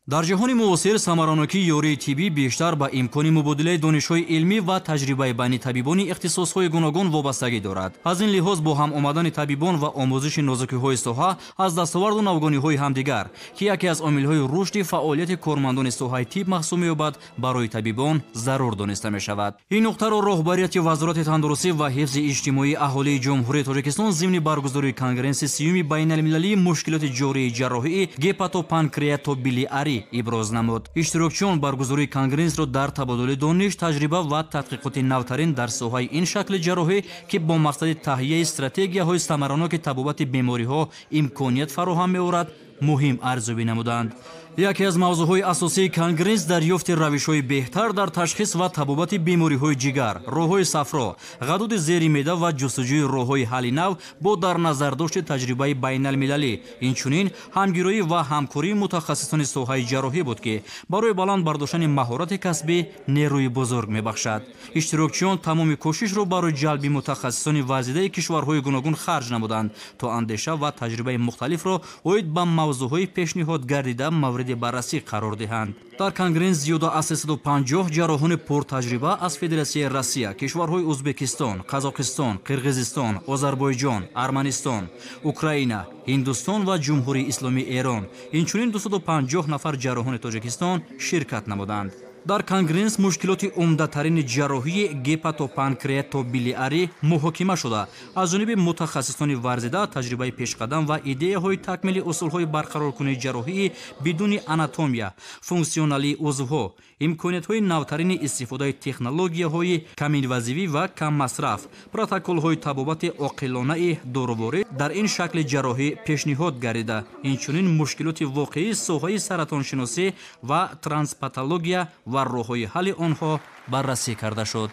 дар ҷаҳони муосир самаронокии ёрии тиббӣ бештар ба имкони мубодилаи донишҳои илмӣ ва таҷрибаи байни табибони ихтисосҳои гуногун вобастагӣ дорад. Аз ин лиҳоз бо ҳам омадани табибон ва омӯзиши нозукиҳои соҳа аз дастоварду навгониҳои ҳамдигар, ки яке аз омилҳои рушди фаъолияти кормандони соҳаи тиб маҳсуб меёбад, барои табибон зарур дониста мешавад. Ин нуқтаро роҳбарияти Вазорати тандурустӣ ва ҳифзи иҷтимоии аҳолии Ҷумҳурии Тоҷикистон зимни баргузории конгресси сеюми байналмилалии мушкилоти ҷории ҷарроҳии гепатопанкреатобилиарӣ иброз намуд. Иштирокчиён баргузории конгрессро дар табодули дониш, таҷриба ва тадқиқоти навтарин дар соҳаи ин шакли ҷарроҳӣ, ки бо мақсади таҳияи стратегияҳои самараноки табобати бемориҳо имконият фароҳам меорад, муҳим арзёбӣ намуданд. Яке аз мавзӯъҳои асосии конгресс дарёфти равишҳои беҳтар дар ташхис ва табобати бемориҳои ҷигар, роҳҳои сафро, ғадуди зери меъда ва ҷустуҷӯи роҳҳои ҳалли нав бо дар назардошти таҷрибаи байналмилалӣ, инчунин ҳамгироӣ ва ҳамкории мутахассисони соҳаи ҷарроҳӣ буд, ки барои баланд бардоштани маҳорати касбӣ нерӯи бузург мебахшад. Иштирокчиён тамоми кӯшишро барои ҷалби мутахассисони варзидаи кишварҳои гуногун харҷ намуданд, то андеша ва таҷрибаи мухталифро оид ба мавзӯъҳои пешниҳод гардида мавриди баррасӣ қарор диҳанд. Дар конгресс зиёда аз 350 ҷарроҳони пуртаҷриба аз Федератсияи Россия, кишварҳои Узбекистон, Қазоқистон, Қирғизистон, Озарбойҷон, Арманистон, Украина, Ҳиндустон ва Ҷумҳурии Исломии Эрон, инчунин 250 нафар ҷарроҳони Тоҷикистон ширкат намуданд. дар конгресс мушкилоти умдатарини ҷарроҳии гепатопанкреатобилиарӣ муҳокима шуда, аз ҷониби мутахассисони варзида таҷрибаи пешқадам ва идеяҳои такмили усулҳои барқароркунии ҷарроҳии бидуни анатомия, функсионалии узвҳо, имкониятҳои навтарини истифодаи технологияҳои каминвазивӣ ва каммасраф, протоколҳои табобати оқилонаи дороворӣ дар ин шакли ҷарроҳӣ пешниҳод гардида, инчунин мушкилоти воқеии соҳаи саратоншиносӣ ва транспатология ва роҳҳои ҳалли онҳо баррасӣ карда шуд.